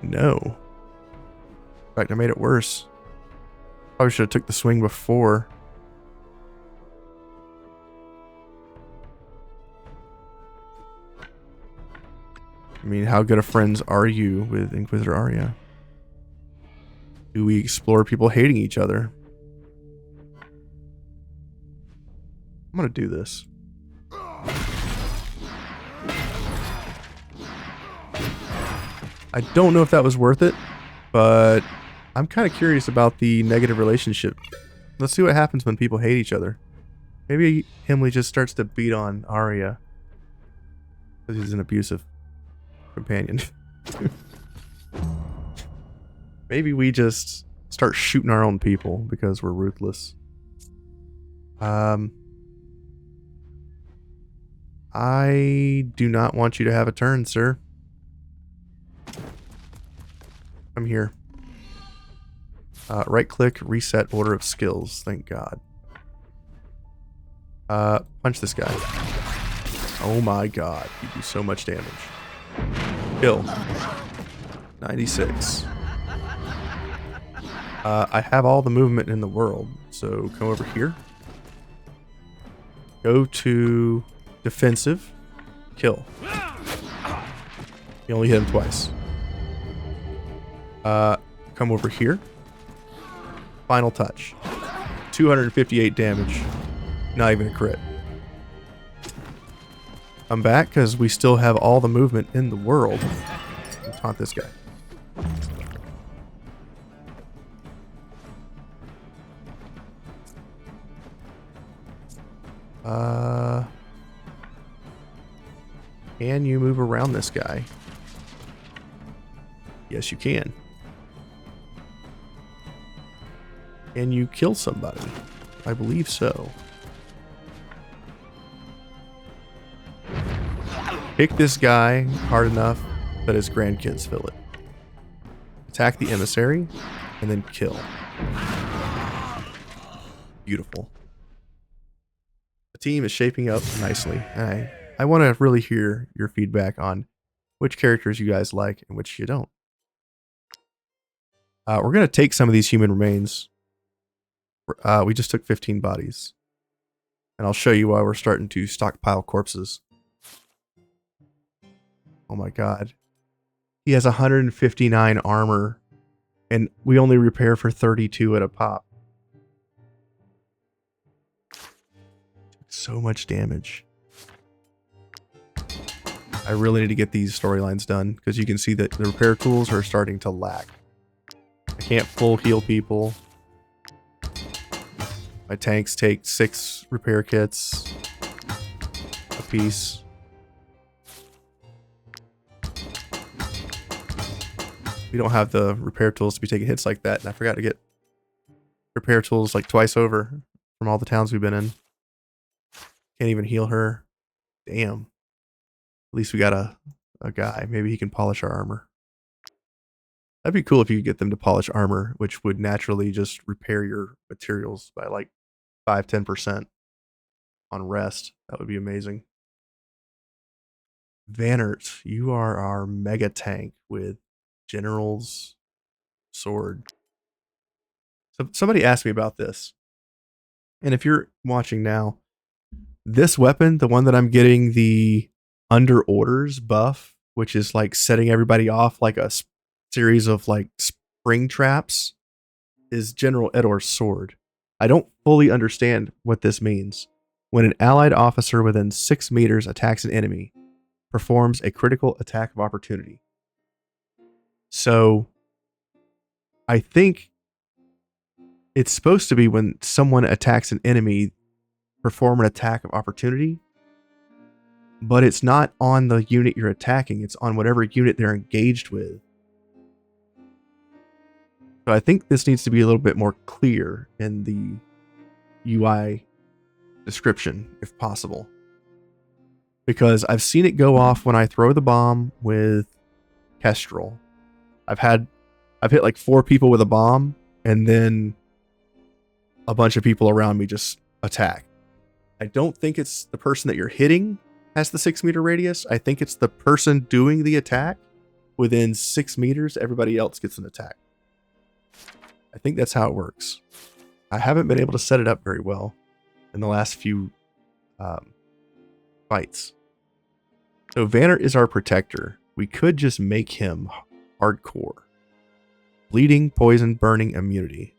No. In fact, I made it worse. Probably should have took the swing before. I mean, how good of friends are you with Inquisitor Arya? Do we explore people hating each other? I'm gonna do this. I don't know if that was worth it, but I'm kind of curious about the negative relationship. Let's see what happens when people hate each other. Maybe Himli just starts to beat on Arya because he's an abusive companion. Maybe we just start shooting our own people because we're ruthless. I do not want you to have a turn, sir. Come here. Right click, reset order of skills. Thank God. Punch this guy. Oh my God. You do so much damage. Kill. 96. I have all the movement in the world, so come over here. Go to defensive. Kill. You only hit him twice. Come over here. Final touch. 258 damage. Not even a crit. Come back, because we still have all the movement in the world. And taunt this guy. Can you move around this guy? Yes, you can. Can you kill somebody? I believe so. Pick this guy hard enough that his grandkids feel it. Attack the emissary and then kill. Beautiful. The team is shaping up nicely. I want to really hear your feedback on which characters you guys like and which you don't. We're going to take some of these human remains. We just took 15 bodies. And I'll show you why we're starting to stockpile corpses. Oh my God. He has 159 armor. And we only repair for 32 at a pop. So much damage. I really need to get these storylines done, because you can see that the repair tools are starting to lack. I can't full heal people. My tanks take 6 repair kits a piece. We don't have the repair tools to be taking hits like that, and I forgot to get repair tools like twice over from all the towns we've been in. Can't even heal her. Damn. At least we got a guy. Maybe he can polish our armor. That'd be cool if you could get them to polish armor, which would naturally just repair your materials by like 5-10% on rest. That would be amazing. Vanert, you are our mega tank with General's sword. So somebody asked me about this. And if you're watching now, this weapon, the one that I'm getting the under orders buff, which is like setting everybody off like a series of like spring traps, is General Edor's sword. I don't fully understand what this means. When an allied officer within 6 meters attacks an enemy, performs a critical attack of opportunity. So I think it's supposed to be when someone attacks an enemy, perform an attack of opportunity, but it's not on the unit you're attacking. It's on whatever unit they're engaged with. So I think this needs to be a little bit more clear in the UI description, if possible. Because I've seen it go off when I throw the bomb with Kestrel. I've hit like 4 people with a bomb, and then a bunch of people around me just attack. I don't think it's the person that you're hitting has the 6 meter radius. I think it's the person doing the attack. Within 6 meters, everybody else gets an attack. I think that's how it works. I haven't been able to set it up very well in the last few fights. So Vanert is our protector. We could just make him hardcore. Bleeding, poison, burning, immunity.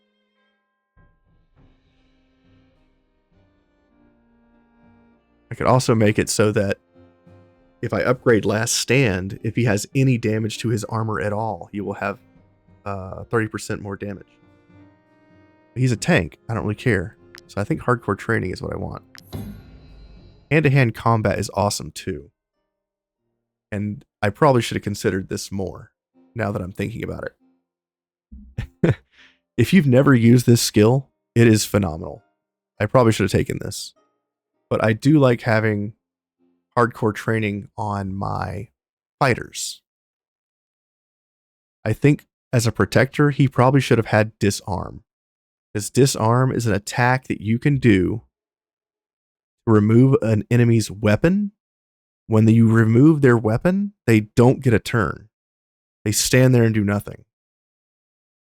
I could also make it so that if I upgrade Last Stand, if he has any damage to his armor at all, he will have 30% more damage. He's a tank. I don't really care. So I think hardcore training is what I want. Hand-to-hand combat is awesome too. And I probably should have considered this more now that I'm thinking about it. If you've never used this skill, it is phenomenal. I probably should have taken this. But I do like having hardcore training on my fighters. I think as a protector, he probably should have had disarm. Because disarm is an attack that you can do to remove an enemy's weapon. When you remove their weapon, they don't get a turn. They stand there and do nothing.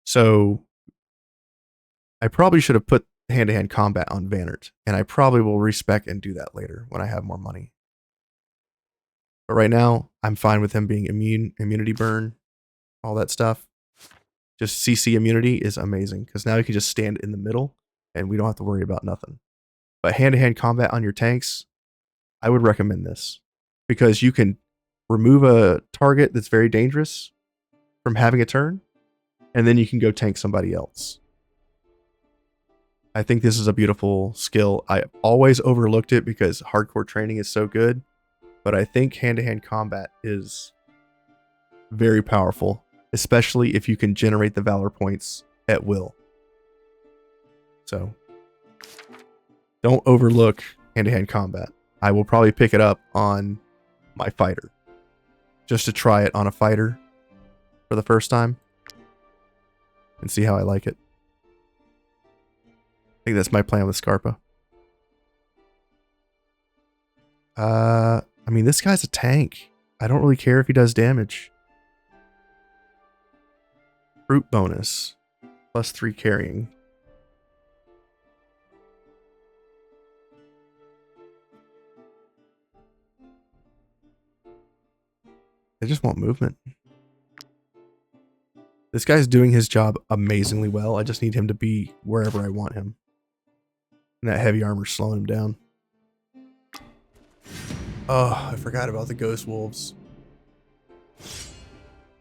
So I probably should have put hand-to-hand combat on Vanert, and I probably will respec and do that later when I have more money. But right now, I'm fine with him being immunity burn, all that stuff. Just CC immunity is amazing, because now you can just stand in the middle, and we don't have to worry about nothing. But hand-to-hand combat on your tanks, I would recommend this, because you can remove a target that's very dangerous from having a turn, and then you can go tank somebody else. I think this is a beautiful skill. I always overlooked it because hardcore training is so good, but I think hand-to-hand combat is very powerful, especially if you can generate the valor points at will. So don't overlook hand-to-hand combat. I will probably pick it up on my fighter, just to try it on a fighter for the first time and see how I like it. I think that's my plan with Scarpa. I mean, this guy's a tank. I don't really care if he does damage. Fruit bonus. +3 carrying. I just want movement. This guy's doing his job amazingly well. I just need him to be wherever I want him. And that heavy armor's slowing him down. Oh, I forgot about the ghost wolves.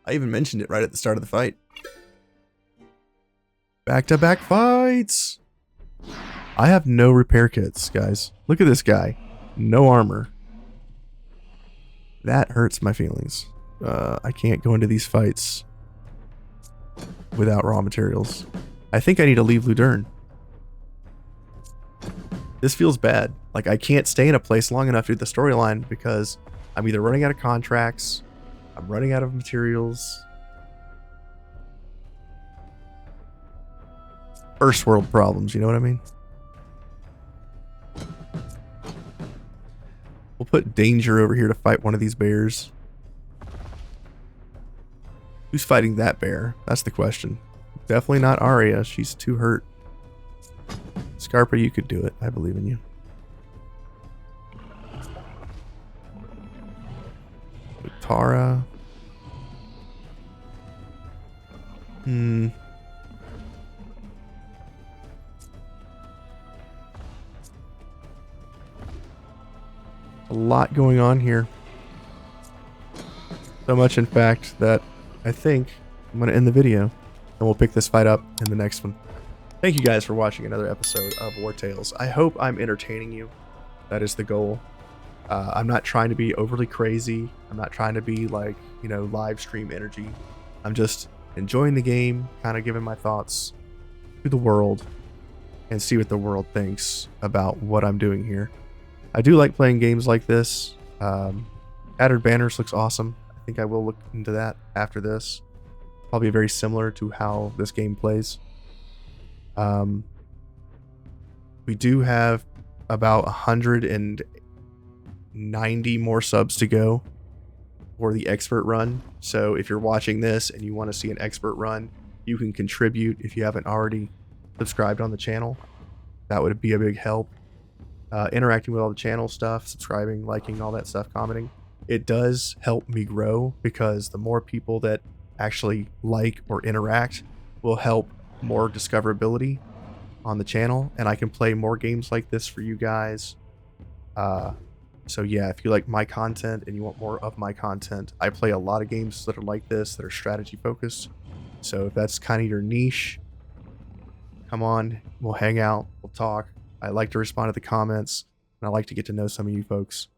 I even mentioned it right at the start of the fight. Back-to-back fights! I have no repair kits, guys. Look at this guy. No armor. That hurts my feelings. I can't go into these fights without raw materials. I think I need to leave Ludern. This feels bad. Like, I can't stay in a place long enough to do the storyline because I'm either running out of contracts, I'm running out of materials. First world problems, you know what I mean? We'll put Danger over here to fight one of these bears. Who's fighting that bear? That's the question. Definitely not Arya. She's too hurt. Scarpa, you could do it. I believe in you. Tara. A lot going on here. So much, in fact, that I think I'm going to end the video. And we'll pick this fight up in the next one. Thank you guys for watching another episode of Wartales. I hope I'm entertaining you. That is the goal. I'm not trying to be overly crazy. I'm not trying to be like, you know, live stream energy. I'm just enjoying the game, kind of giving my thoughts to the world and see what the world thinks about what I'm doing here. I do like playing games like this. Shattered Banners looks awesome. I think I will look into that after this. Probably very similar to how this game plays. We do have about 190 more subs to go for the expert run. So if you're watching this and you want to see an expert run, you can contribute if you haven't already subscribed on the channel. That would be a big help. Interacting with all the channel stuff, subscribing, liking, all that stuff, commenting. It does help me grow because the more people that actually like or interact will help more discoverability on the channel, and I can play more games like this for you guys. So yeah, if you like my content and you want more of my content, I play a lot of games that are like this, that are strategy focused. So if that's kind of your niche, come on, we'll hang out, we'll talk. I like to respond to the comments, and I like to get to know some of you folks.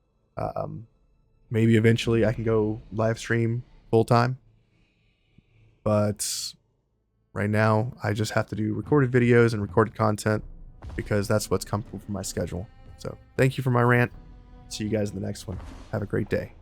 Maybe eventually I can go live stream full time, but right now I just have to do recorded videos and recorded content because that's what's comfortable for my schedule. So thank you for my rant. See you guys in the next one. Have a great day.